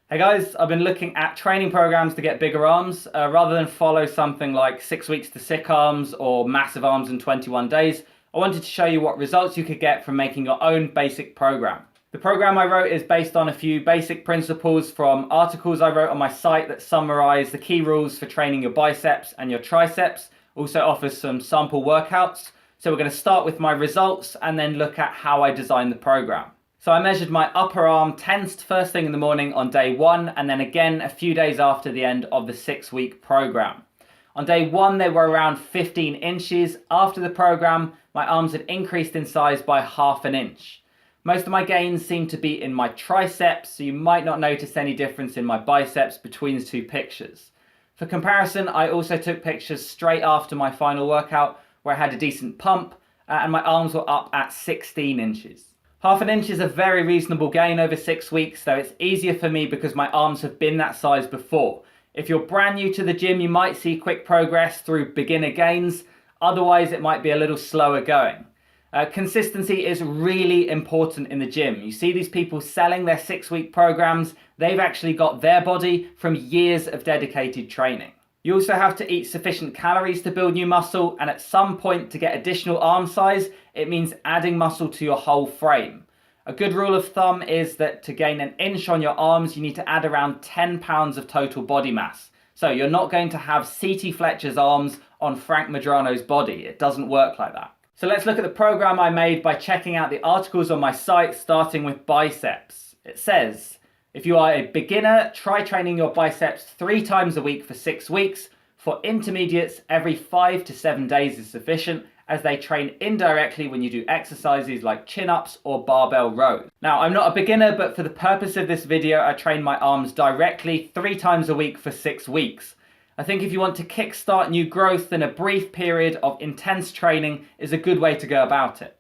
Hey guys, I've been looking at training programs to get bigger arms. Rather than follow something like 6 weeks to sick arms or massive arms in 21 days, I wanted to show you what results you could get from making your own basic program. The program I wrote is based on a few basic principles from articles I wrote on my site that summarize the key rules for training your biceps and your triceps. Also offers some sample workouts. So we're going to start with my results and then look at how I designed the program. So I measured my upper arm tensed first thing in the morning on day 1 and then again a few days after the end of the 6-week program. On day 1 they were around 15 inches. After the program my arms had increased in size by ½ an inch. Most of my gains seem to be in my triceps, so you might not notice any difference in my biceps between the two pictures. For comparison, I also took pictures straight after my final workout where I had a decent pump and my arms were up at 16 inches. ½ an inch is a very reasonable gain over 6 weeks, though it's easier for me because my arms have been that size before. If you're brand new to the gym, you might see quick progress through beginner gains. Otherwise, it might be a little slower going. Consistency is really important in the gym. You see these people selling their 6-week programs. They've actually got their body from years of dedicated training. You also have to eat sufficient calories to build new muscle, and at some point to get additional arm size, it means adding muscle to your whole frame. A good rule of thumb is that to gain an inch on your arms, you need to add around 10 pounds of total body mass. So you're not going to have C.T. Fletcher's arms on Frank Madrano's body. It doesn't work like that. So let's look at the program I made by checking out the articles on my site, starting with biceps. It says, if you are a beginner, try training your biceps 3 times a week for 6 weeks. For intermediates, every 5 to 7 days is sufficient, as they train indirectly when you do exercises like chin-ups or barbell rows. Now, I'm not a beginner, but for the purpose of this video, I train my arms directly 3 times a week for 6 weeks. I think if you want to kickstart new growth, then a brief period of intense training is a good way to go about it.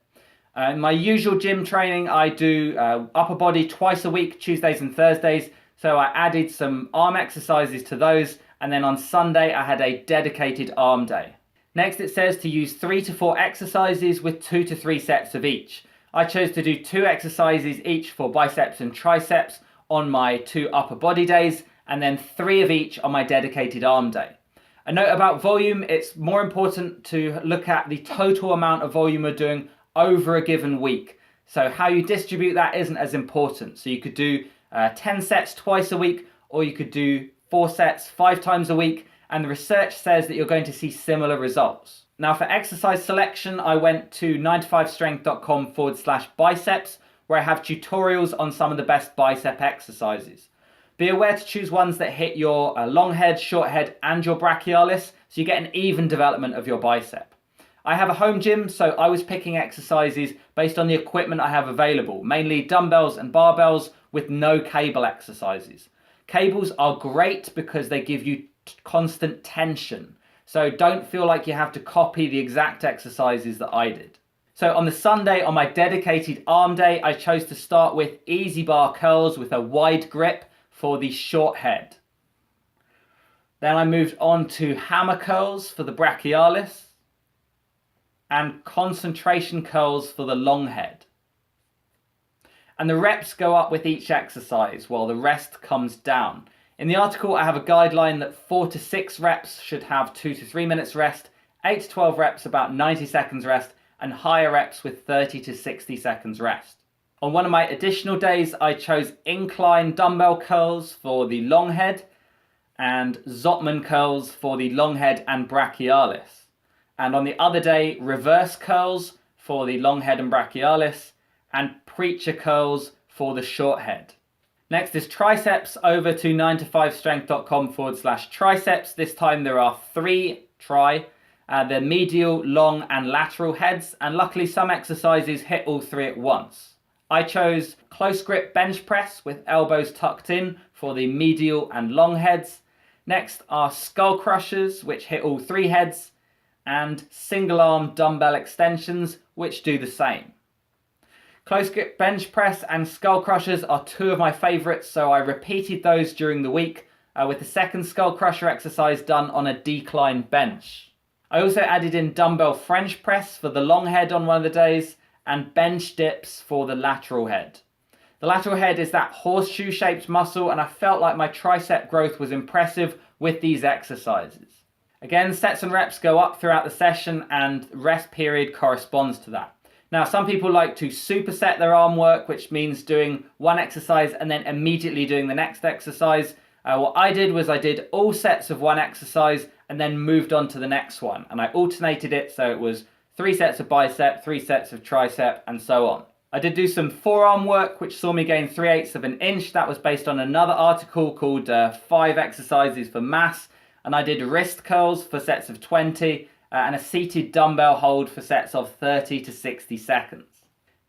In my usual gym training, I do upper body twice a week, Tuesdays and Thursdays. So I added some arm exercises to those. And then on Sunday, I had a dedicated arm day. Next, it says to use 3 to 4 exercises with 2 to 3 sets of each. I chose to do 2 exercises each for biceps and triceps on my 2 upper body days, and then 3 of each on my dedicated arm day. A note about volume, it's more important to look at the total amount of volume we're doing over a given week. So how you distribute that isn't as important. So you could do 10 sets twice a week, or you could do 4 sets 5 times a week, and the research says that you're going to see similar results. Now for exercise selection, I went to 9to5strength.com/biceps, where I have tutorials on some of the best bicep exercises. Be aware to choose ones that hit your long head, short head, and your brachialis, so you get an even development of your bicep. I have a home gym, so I was picking exercises based on the equipment I have available, mainly dumbbells and barbells with no cable exercises. Cables are great because they give you constant tension, so don't feel like you have to copy the exact exercises that I did. So on the Sunday, on my dedicated arm day, I chose to start with easy bar curls with a wide grip for the short head. Then I moved on to hammer curls for the brachialis and concentration curls for the long head. And the reps go up with each exercise while the rest comes down. In the article, I have a guideline that 4 to 6 reps should have 2 to 3 minutes rest, 8 to 12 reps about 90 seconds rest, and higher reps with 30 to 60 seconds rest. On one of my additional days, I chose incline dumbbell curls for the long head and Zottman curls for the long head and brachialis. And on the other day, reverse curls for the long head and brachialis and preacher curls for the short head. Next is triceps. Over to 9to5strength.com/triceps. This time there are 3 the medial, long and lateral heads, and luckily some exercises hit all 3 at once. I chose close grip bench press with elbows tucked in for the medial and long heads. Next are skull crushers, which hit all 3 heads, and single arm dumbbell extensions, which do the same. Close grip bench press and skull crushers are 2 of my favorites, so I repeated those during the week with the second skull crusher exercise done on a decline bench. I also added in dumbbell French press for the long head on one of the days and bench dips for the lateral head. The lateral head is that horseshoe shaped muscle, and I felt like my tricep growth was impressive with these exercises. Again, sets and reps go up throughout the session and rest period corresponds to that. Now, some people like to superset their arm work, which means doing one exercise and then immediately doing the next exercise. What I did was I did all sets of one exercise and then moved on to the next one. And I alternated it, so it was 3 sets of bicep, 3 sets of tricep, and so on. I did do some forearm work, which saw me gain 3/8 of an inch. That was based on another article called 5 exercises for mass. And I did wrist curls for sets of 20 and a seated dumbbell hold for sets of 30 to 60 seconds.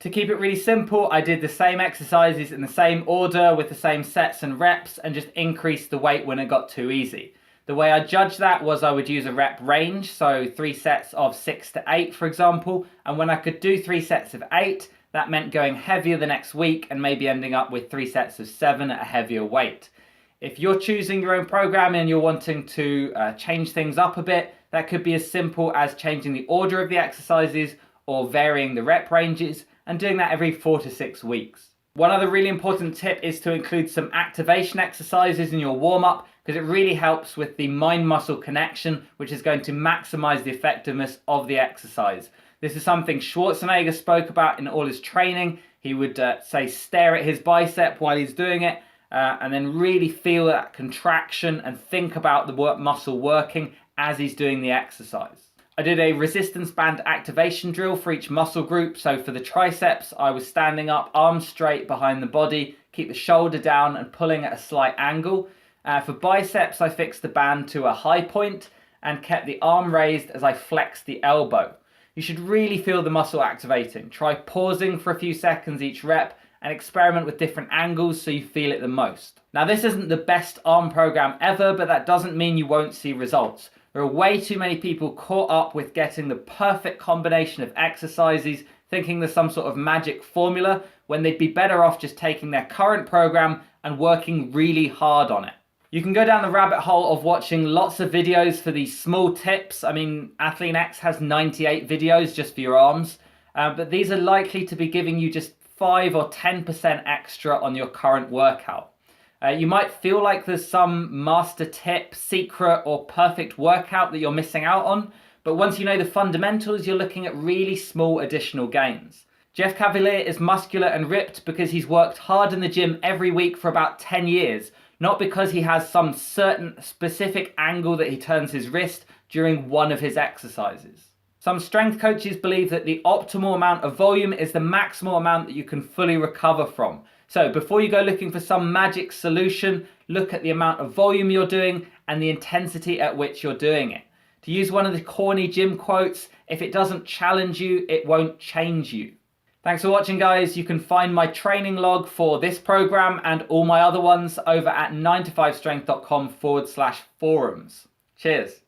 To keep it really simple, I did the same exercises in the same order with the same sets and reps and just increased the weight when it got too easy. The way I judged that was I would use a rep range, so 3 sets of 6 to 8, for example, and when I could do 3 sets of 8, that meant going heavier the next week and maybe ending up with 3 sets of 7 at a heavier weight. If you're choosing your own program and you're wanting to change things up a bit, that could be as simple as changing the order of the exercises or varying the rep ranges and doing that every 4 to 6 weeks. One other really important tip is to include some activation exercises in your warm-up because it really helps with the mind-muscle connection, which is going to maximize the effectiveness of the exercise. This is something Schwarzenegger spoke about in all his training. He would say stare at his bicep while he's doing it and then really feel that contraction and think about the muscle working as he's doing the exercise. I did a resistance band activation drill for each muscle group. So for the triceps, I was standing up, arms straight behind the body, keep the shoulder down and pulling at a slight angle. For biceps, I fixed the band to a high point and kept the arm raised as I flexed the elbow. You should really feel the muscle activating. Try pausing for a few seconds each rep and experiment with different angles so you feel it the most. Now, this isn't the best arm program ever, but that doesn't mean you won't see results. There are way too many people caught up with getting the perfect combination of exercises, thinking there's some sort of magic formula, when they'd be better off just taking their current program and working really hard on it. You can go down the rabbit hole of watching lots of videos for these small tips. I mean, Athlean-X has 98 videos just for your arms, but these are likely to be giving you just 5 or 10% extra on your current workout. You might feel like there's some master tip, secret, or perfect workout that you're missing out on, but once you know the fundamentals, you're looking at really small additional gains. Jeff Cavalier is muscular and ripped because he's worked hard in the gym every week for about 10 years, not because he has some certain specific angle that he turns his wrist during one of his exercises. Some strength coaches believe that the optimal amount of volume is the maximal amount that you can fully recover from. So before you go looking for some magic solution, look at the amount of volume you're doing and the intensity at which you're doing it. To use one of the corny gym quotes, if it doesn't challenge you, it won't change you. Thanks for watching, guys. You can find my training log for this program and all my other ones over at 9to5strength.com/forums. Cheers.